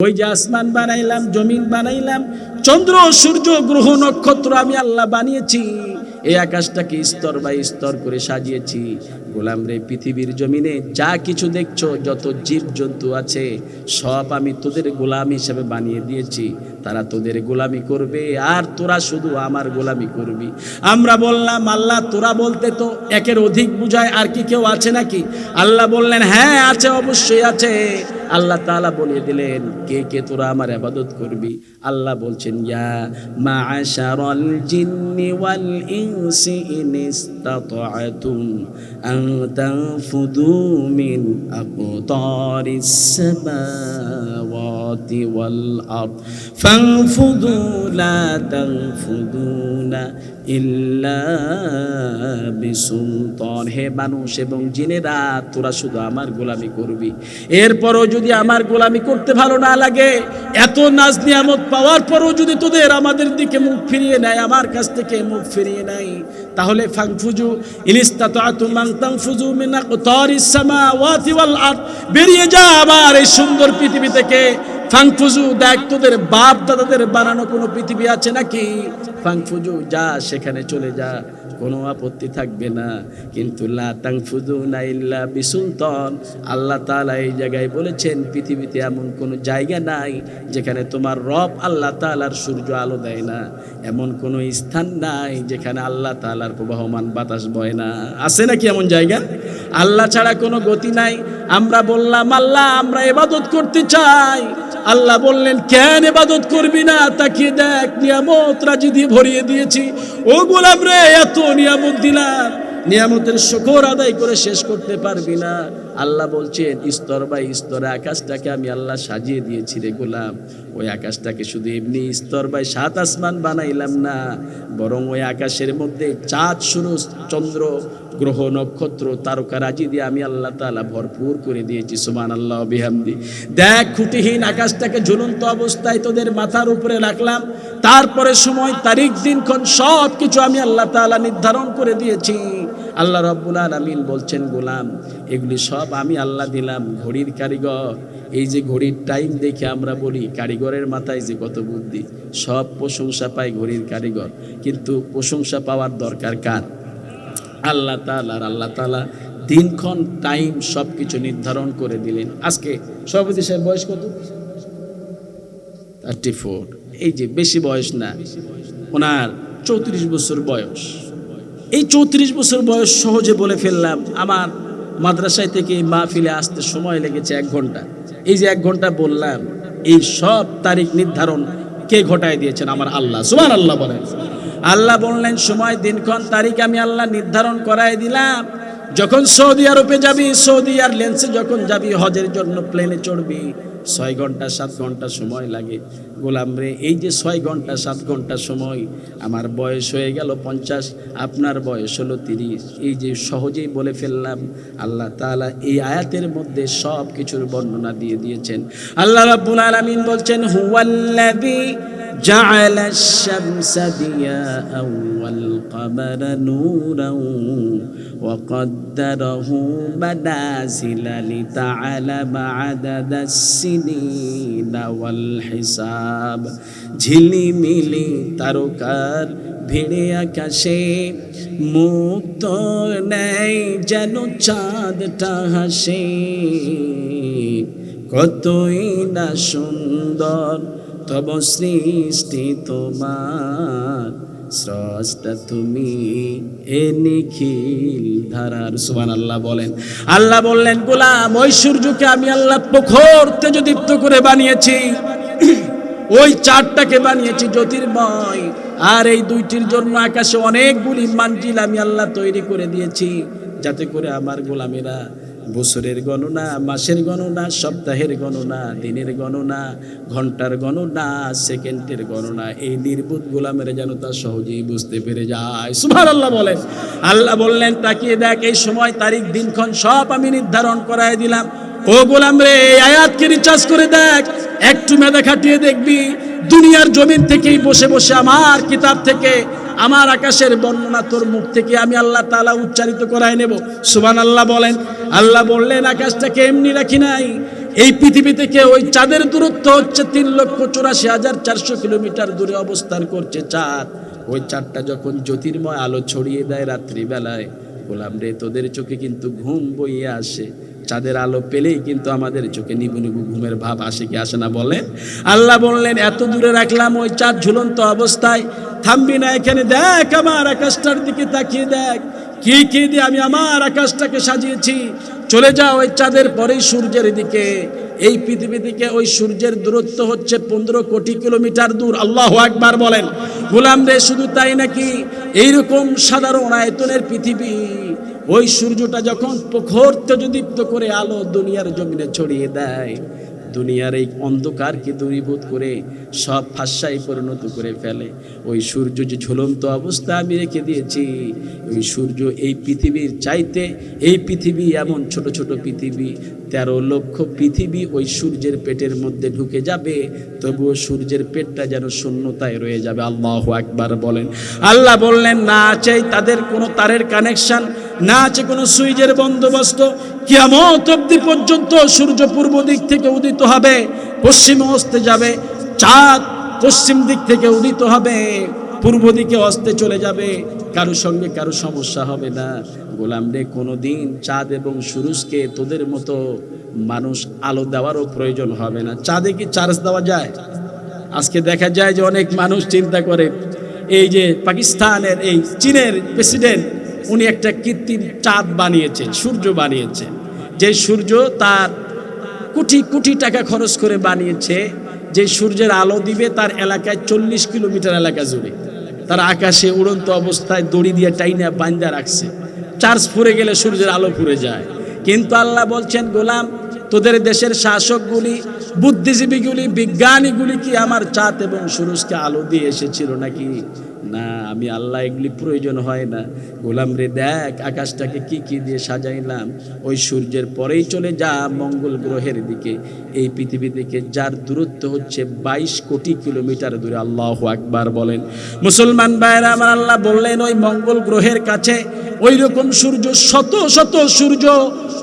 ওই যে আসমান বানাইলাম, জমিন বানাইলাম, চন্দ্র সূর্য গ্রহ নক্ষত্র আমি আল্লাহ বানিয়েছি। এই আকাশটাকে স্তর বাই স্তর করে সাজিয়েছি। গোলাম রে, পৃথিবীর জমিনে যা কিছু দেখছো, যত জীব জন্তু আছে, সব আমি তোদের গোলাম হিসেবে বানিয়ে দিয়েছি। তারা তোদের গোলামি করবে আর তোরা শুধু আমার গোলামি করবি। আমরা বললাম, আল্লাহ তোরা বলতে তো একের অধিক বুঝায়, আর কি কেউ আছে নাকি? আল্লাহ বললেন, হ্যাঁ আছে, অবশ্যই আছে। আল্লাহ তাআলা বলে দিলেন, কে কে তোরা আমার ইবাদত করবি। আল্লাহ বলছেন, ইয়া মা'আশারাল জিন্নি ওয়াল ইনসি ইন ইসতাতা'তুম আন তানফুদু মিন আকতারিস সামাওয়াতি ওয়াল আরদ ফানফুদু লা তানফুদুনা ইল্লা বিসুলতান। হে মানুষ এবং জিনেরা, তোরা শুধু আমার গোলামি করবি। এরপরও যদি আমার গোলামি করতে ভালো না লাগে, এত নাজ নিয়ামত পাওয়ার পরও যদি তোদের আমাদের দিকে মুখ ফিরিয়ে নেয়, আমার কাছ থেকে মুখ ফিরিয়ে নেয়, তাহলে ফানফুজু ইনিস্তাতাতুম আন তানফুজু মিন আকতারিস সামাওয়াতি ওয়াল আরদ, বেরিয়ে যা আমার এই সুন্দর পৃথিবী থেকে। ফাংফুজু, দেখ তোদের বাপ দাদাদের বানানো কোনো পৃথিবী আছে নাকি? ফাংফুজু, যা সেখানে চলে যা, কোনো আপত্তি থাকবে না। কিন্তু লা তানফুদুনা ইল্লা বিসুলতান, আল্লাহ তাআলা এই জায়গায় বলেছেন, পৃথিবীতে এমন কোনো জায়গা নাই যেখানে তোমার রব আল্লাহ তাআলার সূর্য আলো দেয় না। এমন কোনো স্থান নাই যেখানে আল্লাহ তাআলার প্রবাহমান বাতাস বয় না। আছে নাকি এমন জায়গা? আল্লাহ ছাড়া কোনো গতি নাই। আমরা বললাম, আল্লাহ আমরা ইবাদত করতে চাই। আল্লাহ বললেন, কেন ইবাদত করবি না? তাকিয়ে দেখ, নিয়ামত রাজি দিয়ে ভরিয়ে দিয়েছি। ও গোলাম রে, এত নিয়ামত দিলাম, নিয়ামতের শুকর আদায় করে শেষ করতে পারবি না। আল্লাহ বলছেন, স্তর বাই স্তরে আকাশটাকে আমি আল্লাহ সাজিয়ে দিয়েছি রে গোলাম। ওই আকাশটাকে শুধু এমনি স্তর বাই সাত আসমান বানাইলাম না, বরং ওই আকাশের মধ্যে চাঁদ সূরজ চন্দ্র গ্রহ নক্ষত্র তারকারাজি দিয়ে আমি আল্লাহ তাআলা ভরপুর করে দিয়েছি। সুবহানাল্লাহ বিহামদি। দেখ, খুঁটিহীন আকাশটাকে ঝুলন্ত অবস্থায় তোদের মাথার উপরে রাখলাম। তারপরে সময়, তারিখ, দিনক্ষণ সব কিছু আমি আল্লাহ তাআলা নির্ধারণ করে দিয়েছি। আল্লাহ রাব্বুল আলামিন বলছেন, গোলাম এগুলি সব আমি আল্লাহ দিলাম। ঘড়ির কারিগর, এই যে ঘড়ির টাইম দেখে আমরা বলি কারিগরের মাথায় যে কত বুদ্ধি। সব প্রশংসা পায় ঘড়ির কারিগর, কিন্তু প্রশংসা পাওয়ার দরকার কার? আল্লাহ তাআলার। আল্লাহ তাআলা দিনক্ষণ টাইম সব কিছু নির্ধারণ করে দিলেন। আজকে সভাপতি সাহেব বয়স কত? 34। এই যে বেশি বয়স না, ওনার 34 বছর বয়স। এই 34 বছর বয়স সহজে বলে ফেললাম। আমার মাদ্রাসায় থেকে মাহফিলে আসতে সময় লেগেছে 1 ঘন্টা। এই যে 1 ঘন্টা বললাম, এই সব তারিখ নির্ধারণ কে ঘটায় দিয়েছেন? আমার আল্লাহ। সুবহানাল্লাহ বলেন। আল্লাহ বললেন, সময়, দিনক্ষণ, তারিখ আমি আল্লাহ নির্ধারণ করায় দিলাম। যখন সৌদি আরবে যাবি, সৌদি এয়ারলাইন্সে যখন যাবি, হজের জন্য প্লেনে চড়বি, 6 ঘন্টা 7 ঘন্টা সময় লাগে। গোলাম রে, এই যে 6 ঘন্টা 7 ঘন্টা সময়, আমার বয়স হয়ে গেল 50, আপনার বয়স হলো 30। এই যে সহজেই বলে ফেললাম। আল্লাহ তাআলা এই আয়াতের মধ্যে সব কিছুর বর্ণনা দিয়ে দিয়েছেন। আল্লাহ রাব্বুল আলামিন বলছেন, হুয়াল্লাযী جعل الشمس ضياء والقمر نورا وقدره منازل لتعلم عدد السنين والحساب। ঝিলিমিলি তারকার ভিড়ে আকাশে মুক্ত নেই যেন চাঁদটা হাসে। কতই না সুন্দর তব সৃষ্টি তোমার, স্রষ্টা তুমি এ নিখিল ধারার। সুবহানাল্লাহ বলেন। আল্লাহ বললেন, গোলাম ওই সূর্যকে আমি আল্লাহ প্রখর তেজদীপ্ত করে বানিয়েছি। ওই চাঁদটাকে বানিয়েছি জ্যোতির্ময়। আর এই দুইটির জন্য আকাশে অনেকগুলি মানজিল আমি আল্লাহ তৈরি করে দিয়েছি, যাতে করে আমার গোলামেরা বছরের গণনা, মাসের গণনা, সপ্তাহের গণনা, দিনের গণনা, ঘন্টার গণনা, সেকেন্ডের গণনা, এই নির্বোধ গোলামের যেন তা সহজেই বুঝতে পেরে যায়। সুবহানাল্লাহ বলেন। আল্লাহ বললেন, তাকিয়ে দেখ, এই সময়, তারিখ, দিনক্ষণ সব আমি নির্ধারণ করায় দিলাম। ও গোলাম রে, এই আয়াতকে রিচার্জ করে দেখ, একটু মেধা খাটিয়ে দেখবি, দুনিয়ার জমিন থেকেই বসে বসে আমার কিতাব থেকে, আমার আকাশের বর্ণনা তোর মুখ থেকে আমি আল্লাহ তাআলা উচ্চারিত করায় নেব। সুবহানাল্লাহ বলেন। আল্লাহ বললেন, আকাশটাকে এমনি রাখি নাই, এই পৃথিবী থেকে ওই চাঁদের দূরত্ব হচ্ছে 3,84,400 কিলোমিটার দূরে অবস্থান করছে চাঁদ। ওই চাঁদটা যখন জ্যোতির্ময় আলো ছড়িয়ে দেয় রাত্রিবেলায়, গোলাম রে তোদের চোখে কিন্তু ঘুম বইয়ে আসে। চাঁদের আলো পেলেই কিন্তু আমাদের চোখে নিবু নিবু ঘুমের ভাব আসে কি আসে না বলেন? আল্লাহ বললেন এত দূরে রাখলাম ওই চাঁদ ঝুলন্ত অবস্থায়, থামবি না এখানে, দেখ আমার আকাশটার দিকে তাকিয়ে দেখ কি কি দিয়ে আমি আমার আকাশটাকে সাজিয়েছি। চলে যা ওই চাঁদের পরেই সূর্যের দিকে। এই পৃথিবী থেকে ওই সূর্যের দূরত্ব হচ্ছে 15 কোটি কিলোমিটার দূর। আল্লাহু আকবার বলেন। গোলাম রে শুধু তাই নাকি, এইরকম সাধারণ আয়তনের পৃথিবী, ওই সূর্যটা যখন প্রখর তেজদীপ্ত করে আলো দুনিয়ার জমিনে ছড়িয়ে দেয়, দুনিয়ার এই অন্ধকারকে দূরীভূত করে সব ফাঁসায় পরিণত করে ফেলে। ওই সূর্য যে ঝুলন্ত অবস্থা আমি রেখে দিয়েছি, ওই সূর্য এই পৃথিবীর চাইতে, এই পৃথিবী এমন ছোট ছোট পৃথিবী, 13 লক্ষ পৃথিবী ওই সূর্যের পেটের মধ্যে ঢুকে যাবে, তবুও সূর্যের পেটটা যেন শূন্যতায় রয়ে যাবে। আল্লাহু আকবার বলেন। আল্লাহ বললেন না আছে তাদের কোনো তারের কানেকশন, না আছে কোনো সুইচের বন্দোবস্ত। কিয়ামত অবধি পর্যন্ত সূর্য পূর্ব দিক থেকে উদিত হবে, পশ্চিমে অস্তে যাবে। চাঁদ পশ্চিম দিক থেকে উদিত হবে, পূর্ব দিকে অস্তে চলে যাবে। কারো সঙ্গে কারো সমস্যা হবে না। গোলাম রে কোনোদিন চাঁদ এবং সূরজকে তোদের মতো মানুষ আলো দেওয়ারও প্রয়োজন হবে না। চাঁদে কি চার্জ দেওয়া যায়? আজকে দেখা যায় যে অনেক মানুষ চিন্তা করে, এই যে পাকিস্তানের এই চীনের প্রেসিডেন্ট, উনি একটা কৃত্রিম চাঁদ বানিয়েছেন, সূর্য বানিয়েছেন, যে সূর্য তার কোটি কোটি টাকা খরচ করে বানিয়েছে, যে সূর্যের আলো দিবে তার এলাকায় 40 কিলোমিটার এলাকা জুড়ে। তার আকাশে উড়ন্ত অবস্থায় দড়ি দিয়ে টাইনা বাঁধা রাখছে, চার্জ ফুরে গেলে সূর্যের আলো ফুরে যায়। কিন্তু আল্লাহ বলছেন গোলাম, তোদের দেশের শাসকগুলি, বুদ্ধিজীবীগুলি, বিজ্ঞানীগুলি কি আমার চাঁদ এবং সূরজকে আলো দিয়ে এসেছিল নাকি? না, আমি আল্লাহ এগুলি প্রয়োজন হয় না। গোলাম রে দেখ আকাশটাকে কি কি দিয়ে সাজাইলাম। ওই সূর্যের পরেই চলে যা মঙ্গল গ্রহের দিকে। এই পৃথিবী থেকে যার দূরত্ব হচ্ছে 22 কোটি কিলোমিটার দূরে। আল্লাহু আকবার বলেন। মুসলমান ভাইরা আমার, আল্লাহ বললেন ওই মঙ্গল গ্রহের কাছে ওই রকম সূর্য, শত শত সূর্য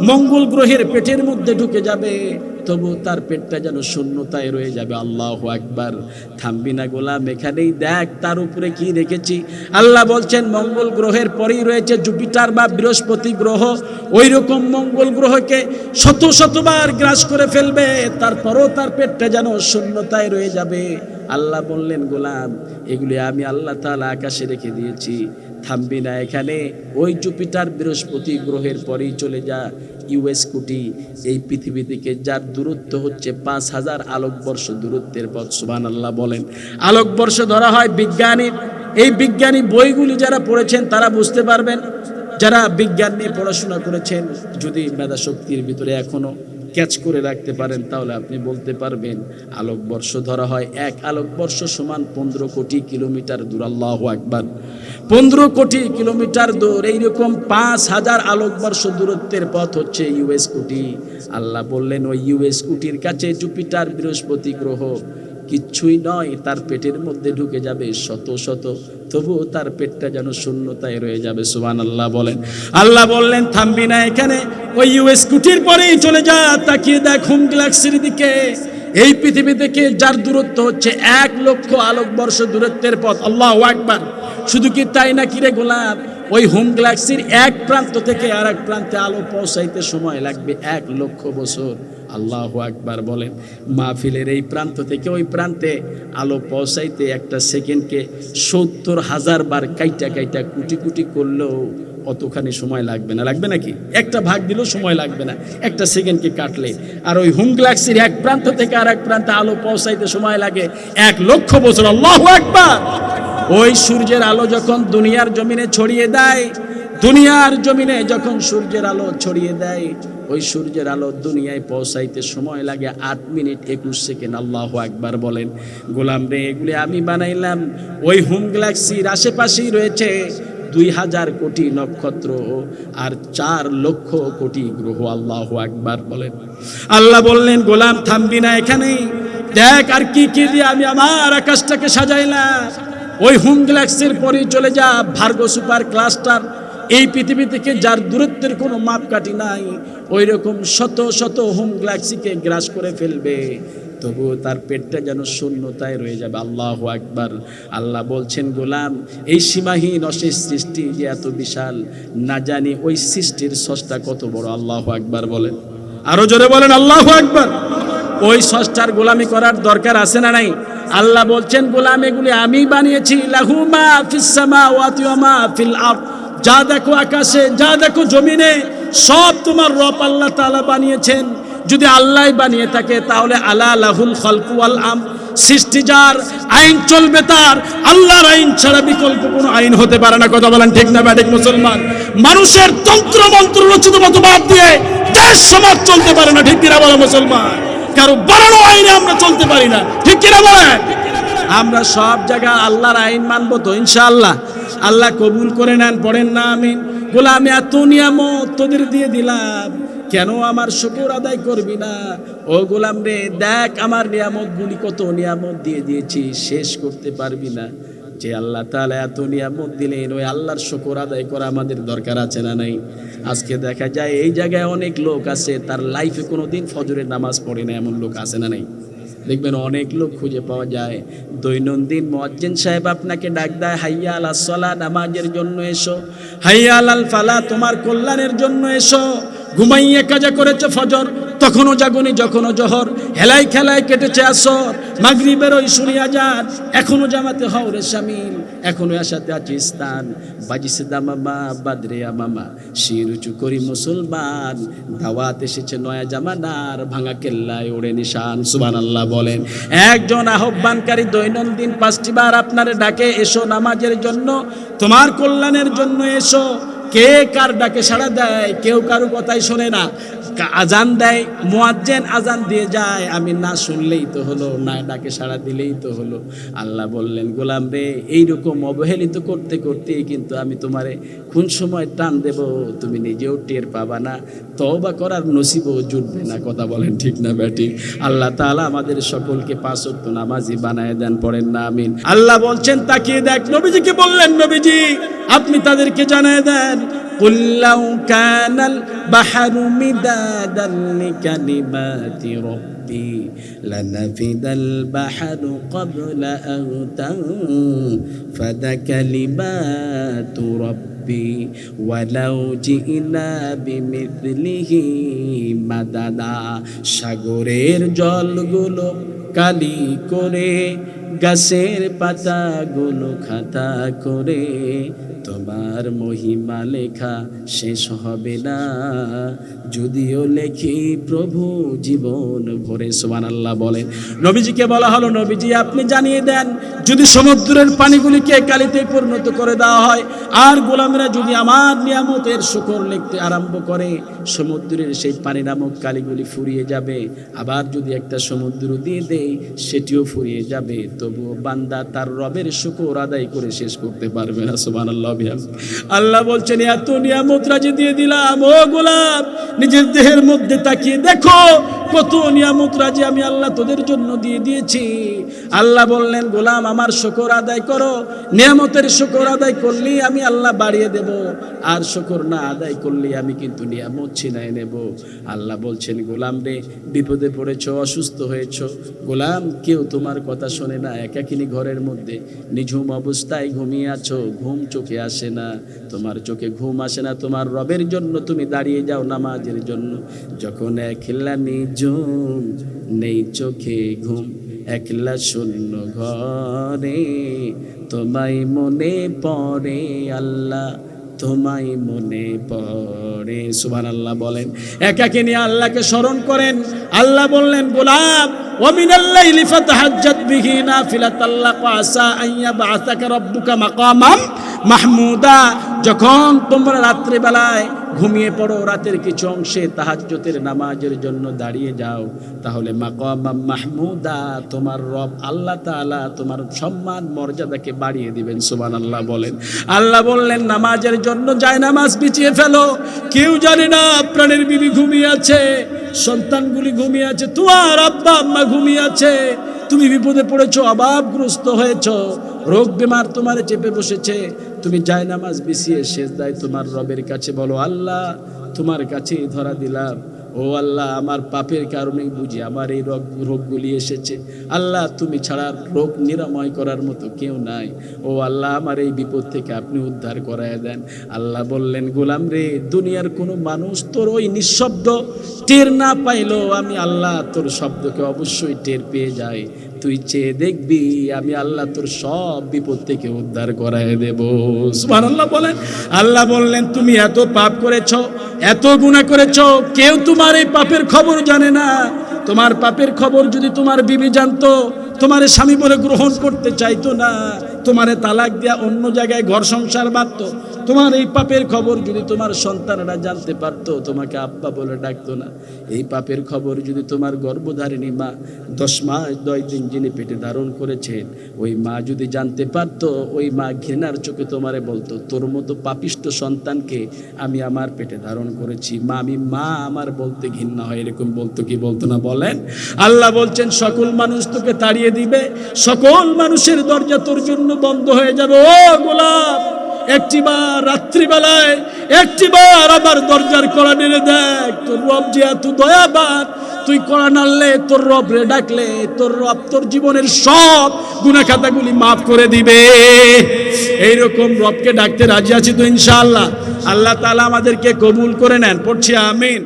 মঙ্গল গ্রহের পেটের মধ্যে ঢুকে যাবে, তবু তার পেটটা যেন শূন্যতায় রয়ে যাবে। আল্লাহু আকবার। থামবি না গোলাম, এখানেই দেখ তার উপরে কি রেখেছি। আল্লাহ বলছেন মঙ্গল গ্রহের পরেই রয়েছে জুপিটার বা বৃহস্পতি গ্রহ। ওই রকম মঙ্গল গ্রহকে শত শতবার গ্রাস করে ফেলবে, তারপরও তার পেটটা যেন শূন্যতায় রয়ে যাবে। আল্লাহ বললেন গোলাম, এগুলি আমি আল্লাহ তাআলা আকাশে রেখে দিয়েছি। থামবি না এখানে, ওই জুপিটার বৃহস্পতি গ্রহের পরেই চলে যা ইউএস কোটি। এই পৃথিবী থেকে যার দূরত্ব হচ্ছে 5000 আলোকবর্ষ দূরত্বের পথ। সুবহানাল্লাহ বলেন। আলোকবর্ষ ধরা হয় বিজ্ঞানী, এই বিজ্ঞানী বইগুলি যারা পড়েছেন তারা বুঝতে পারবেন। যারা বিজ্ঞান নিয়ে পড়াশোনা করেছেন, যদি মেধা শক্তির ভিতরে এখনো ক্যাচ করে রাখতে পারেন, তাহলে আপনি বলতে পারবেন আলোকবর্ষ ধরা হয় 1 আলোকবর্ষ সমান 15 কোটি কিলোমিটার দূর। আল্লাহু আকবার। 15 কোটি কিলোমিটার দূর। এইরকম 5000 আলোকবর্ষ দূরত্বের পথ হচ্ছে ইউএস কোটি। আল্লাহ বললেন ওই ইউএস কোটির কাছে জুপিটার বৃহস্পতি গ্রহ কিচ্ছুই নয়, তার পেটের মধ্যে ঢুকে যাবে শত শত, তবুও তার পেটটা যেন শূন্যতায় রয়ে যাবে। সুবহানাল্লাহ বলেন। আল্লাহ বললেন থামবি না এখানে, ওই ইউএস কোটির পরেই চলে যা, তাকিয়ে দেখ হোম গ্যালাক্সির দিকে। এই পৃথিবী থেকে যার দূরত্ব হচ্ছে 1 লক্ষ আলোকবর্ষ দূরত্বের পথ। আল্লাহু আকবার। শুধু কি তাই নাকি রে গোলাম, ওই হোম গ্যালাক্সির এক প্রান্ত থেকে আর এক প্রান্তে আলো পৌঁছাইতে সময় লাগবে 1 লক্ষ বছর। আল্লাহু আকবার বলেন। মাহফিলের এই প্রান্ত থেকে ওই প্রান্তে আলো পৌঁছাইতে একটা সেকেন্ডকে 70,000 বার কাইটা কাইটা কুটি কুটি করলেও অতখানি সময় লাগবে না। লাগবে নাকি? একটা ভাগ দিলেও সময় লাগবে না একটা সেকেন্ডকে কাটলে। আর ওই হোম গ্যালাক্সির এক প্রান্ত থেকে আর এক প্রান্তে আলো পৌঁছাইতে সময় লাগে 1 লক্ষ বছর। আল্লাহু আকবার। ওই সূর্যের আলো যখন দুনিয়ার জমিনে ছড়িয়ে দেয়, দুনিয়ার জমিনে যখন সূর্যের আলো ছড়িয়ে দেয়, ওই সূর্যের আলো দুনিয়ায় পৌঁছাইতে সময় লাগে 8 মিনিট 21 সেকেন্ড। আল্লাহু আকবার বলেন। গোলাম রে এগুলি আমি বানাইলাম। ওই হোম গ্যালাক্সির আশেপাশেই রয়েছে 2000 কোটি নক্ষত্র আর 4 লক্ষ কোটি গ্রহ। আল্লাহু আকবার বলেন। আল্লাহ বললেন গোলাম থামবি না এখানেই, দেখ আর কি কি দিয়ে আমি আমার আকাশটাকে সাজাইলাম। ওই হোম গ্যালাক্সির পরেই চলে যা ভার্গো সুপার ক্লাস্টার। এই পৃথিবী থেকে যার দূরত্বের কোনো মাপকাঠি নাই, ওই রকম শত শত হোম গ্যালাক্সিকে গ্রাস করে ফেলবে, তবুও তার পেটটা যেন শূন্যতায় রয়ে যাবে। আল্লাহু আকবার। আল্লাহ বলছেন, গোলাম এই সীমাহীন অশেষ সৃষ্টি যে এত বিশাল, না জানি ওই সৃষ্টির স্রষ্টা কত বড়। আল্লাহু আকবার বলেন, আরো জোরে বলেন আল্লাহু আকবার। ওই স্রষ্টার গোলামি করার দরকার আছে না নাই? আল্লাহ বলছেন, গোলাম এগুলি আমি বানিয়েছি। লাহু মা ফিস সামাওয়াতি ওয়া মা ফিল আরদ, যা দেখো আকাশে, যা দেখো জমিনে, সব তোমার রব আল্লাহ তাআলা বানিয়েছেন। যদি আল্লাহ বানিয়ে থাকে তাহলে আলা লাহুল খালকু ওয়াল আমর, সৃষ্টি যার, আইন চলবে তার। আল্লাহর আইন ছাড়া বিকল্প কোনো আইন হতে পারে না। কথা বলেন ঠিক না ব্যাঠিক মুসলমান? মানুষের তন্ত্র মন্ত্র রচিত মতবাদ দিয়ে দেশ সমাজ চলতে পারে না, ঠিক কিনা বলে মুসলমান? কারো বানানো আইনে আমরা চলতে পারি না, ঠিক কিনা বলে? আমরা সব জায়গায় আল্লাহর আইন মানবো তো ইনশাআল্লাহ? আল্লাহ কবুল করে নেন, পড়েন না আমিন। গোলাম এত নিয়ামত তোদের দিয়ে দিলাম, কেন আমার শুকর আদায় করবি না? ও গোলাম রে, দেখ আমার নিয়ামতগুলি, কত নিয়ামত দিয়ে দিয়েছি, শেষ করতে পারবি না। যে আল্লাহ তাআলা এত নিয়ামত দিলেন, ওই আল্লাহর শুকর আদায় করা আমাদের দরকার আছে না নাই? আজকে দেখা যায় এই জায়গায় অনেক লোক আছে, তার লাইফে কোনোদিন ফজরের নামাজ পড়ে না, এমন লোক আছে না নাই? দেখবেন অনেক লোক খুঁজে পাওয়া যায়, দৈনন্দিন মুয়াজ্জিন সাহেব আপনাকে ডাক দেয়, হাইয়া আলাস সালাহ, নামাজের জন্য এসো, হাইয়া আলাল ফালাহ, তোমার কল্যাণের জন্য এসো। ঘুমাইয়ে কাজা করেছে ফজর, তখনও জাগুনি, যখনও জহর, হেলাই খেলায় কেটেছে আসর, মাগরিবের ওই শুনিয়া যান, এখনো জামাতে হওরে শামিল, এখনো আশাতে আছে স্থান, বাজিছে দামামা বাদরে আমামা, শির উঁচু করি মুসলমান, দাওয়াত এসেছে নয়া জামানার, ভাঙা কেল্লায় ওড়ে নিশান। সুবহানাল্লাহ বলেন। একজন আহ্বানকারী দৈনন্দিন 5টি বার আপনারে ডাকে, এসো নামাজের জন্য, তোমার কল্যাণের জন্য এসো। কে কার ডাকে সাড়া দেয়? কেউ কারো কথাই শোনে না। আজান দেয়, মুয়াজ্জিন আজান দিয়ে যায়, আমি না শুনলেই তো হলো, না ডাকে সাড়া দিলেই তো হলো। আল্লাহ বললেন, গোলাম রে, এইরকম অবহেলিত করতে করতেই কিন্তু আমি তোমারে কোন সময় টান দেব তুমি নিজেও টের পাবা না, তওবা করার নসিবও জুটবে না। কথা বলেন ঠিক না ব্যাটি? আল্লাহ তাআলা আমাদের সকলকে 5 ওয়াক্ত নামাজি বানায় দেন, পড়েন না আমিন। আল্লাহ বলছেন, তাকিয়ে দেখ, নবীজিকে বললেন, নবীজি আপনি তাদেরকে জানায় দেন, قل لو كان البحر مدادا لكلمات ربي لنفد البحر قبل أن تنفد كلمات ربي ولو جئنا بمثله مددا। সাগরের জলগুলো কালি করে, গাছের পাতাগুলো খাতা করে, তোমার মহিমা লেখা শেষ হবে না, যদিও লেখি প্রভু জীবন ভরে। সুবহানাল্লাহ বলেন। নবীজিকে বলা হলো, নবীজি আপনি জানিয়ে দেন, যদি সমুদ্রের পানিগুলিকে কালিতে পরিণত করে দেওয়া হয়, আর গোলামেরা যদি আমার নিয়ামতের শুকর লিখতে আরম্ভ করে, সমুদ্রের সেই পানি নামক কালিগুলি ফুরিয়ে যাবে। আবার যদি একটা সমুদ্র দিয়ে দেই, সেটিও ফুরিয়ে যাবে, তবুও বান্দা তার রবের শুকর আদায় করে শেষ করতে পারবে না। সুবহানাল্লাহ। আল্লাহ বলছেন, এত নিয়ামত রাজি দিয়ে দিলাম, ও গোলাম নিজের দেহের মধ্যে তাকিয়ে দেখো কত নিয়ামত রাজি আমি আল্লাহ তোদের জন্য দিয়ে দিয়েছি। আল্লাহ বললেন, গোলাম আমার শুকর আদায় করো, নিয়ামতের শুকর আদায় করলি আমি আল্লাহ বাড়িয়ে দেব, আর শুকর না আদায় করলি আমি কিন্তু নিয়ামত ছিনায় নেব। আল্লাহ বলছেন, গোলাম রে, বিপদে পড়েছো, অসুস্থ হয়েছো, গোলাম কেউ তোমার কথা শোনে না, একাকিনী ঘরের মধ্যে নিঝুম অবস্থায় ঘুমিয়ে আছো, ঘুম চোখে আসে না, তোমার চোখে ঘুম আসে না, তোমার রবের জন্য তুমি দাঁড়িয়ে যাও নামাজের জন্য। যখন একলা নিঝুম, নেই চোখে ঘুম, একলা শূন্য ঘরে, তোমায় মনে পড়ে আল্লাহ, তোমায় মনে পড়ে। সুবহানাল্লাহ বলেন। একাকিনী আল্লাহকে স্মরণ করেন। আল্লাহ বললেন, গোলাম ওয়ামিনাল লাইলি ফাতাহাজ্জাত বিহি নাফিলাতাল লাক আসা আন ইয়াবআসাকা রাব্বুকা মাকামাম মাহমুদা। যখন তোমরা রাত্রি বেলায় ঘুমিয়ে পড়ো, রাতের কিছু অংশে তাহাজ্জুদের নামাজের জন্য দাঁড়িয়ে যাও, তাহলে মাকামাম মাহমুদা, তোমার রব আল্লাহ তাআলা তোমার সম্মান মর্যাদাকে বাড়িয়ে দিবেন। সুবহানাল্লাহ বলেন। আল্লাহ বললেন, নামাজের জন্য জায়নামাজ বিছিয়ে ফেলো, কেউ জানে না প্রাণের বিবি ঘুমিয়ে আছে, সন্তানগুলি ঘুমিয়ে আছে, তোমার আব্বা আম্মা ঘুমিয়ে আছে, তুমি বিপদে পড়েছো, অভাবগ্রস্ত হয়েছো, রোগ বেমার তোমারে চেপে বসেছে, তুমি জায়নামাজ বিছিয়ে সেজদায় তোমার রবের কাছে বলো, আল্লাহ তোমার কাছেই ধরা দিলাম, ও আল্লাহ আমার পাপের কারণে বুঝি আমার এই রোগগুলি এসেছে। আল্লাহ তুমি ছাড়া রোগ নিরাময় করার মতো কেউ নাই। ও আল্লাহ আমার এই বিপদ থেকে আপনি উদ্ধার করায় দেন। আল্লাহ বললেন, গোলাম রে, দুনিয়ার কোনো মানুষ তোর ওই নিঃশব্দ টের না পাইলো, আমি আল্লাহ তোর শব্দকে অবশ্যই টের পেয়ে যাই। তুই চেয়ে দেখবি আমি আল্লাহ তোর সব বিপদ থেকে উদ্ধার করায় দেব। সুবহানাল্লাহ বলেন। আল্লাহ বললেন, তুমি এত পাপ করেছো, এত গুনাহ করেছো, কেউ তোমার এই পাপের খবর জানে না। তোমার পাপের খবর যদি তোমার বিবি জানতো, তোমারে স্বামী বলে গ্রহণ করতে চাইতো না, তোমারে তালাক দেয়া অন্য জায়গায় ঘর সংসার বাঁধতো। তোমার এই পাপের খবর যদি তোমার সন্তানরা জানতে পারতো, তোমাকে আব্বা বলে ডাকতো না। এই পাপের খবর যদি তোমার গর্ভধারিণী মা 10 মাস 10 দিন যিনি পেটে ধারণ করেছেন, ওই মা যদি জানতে পারতো, ওই মা ঘৃণার চোখে তোমারে বলতো, তোর মতো পাপিষ্ট সন্তানকে আমি আমার পেটে ধারণ করেছি, মা আমি মা আমার বলতে ঘৃণা হয়, এরকম বলতো কি বলতো না বলেন? আল্লাহ বলছেন, সকল মানুষ তোকে তাড়িয়ে দিবে, সকল মানুষের দরজা তোর জন্য বন্ধ হয়ে যাবে। ও গোলাম, একটিবার রাত্রিবেলায় একটিবার আমার দরজার কড়া নেড়ে দেখ, তোর রব যে এত দয়াবান, তুই কড়া নাড়লে তোর রব রে ডাকলে তোর রব তোর জীবনের সব গুনাহ খাতাগুলি মাফ করে দিবে। এইরকম রবকে ডাকতে রাজি আছি তো ইনশাআল্লাহ। আল্লাহ তাআলা আমাদেরকে কবুল করে নেন। পড়ছি আমিন।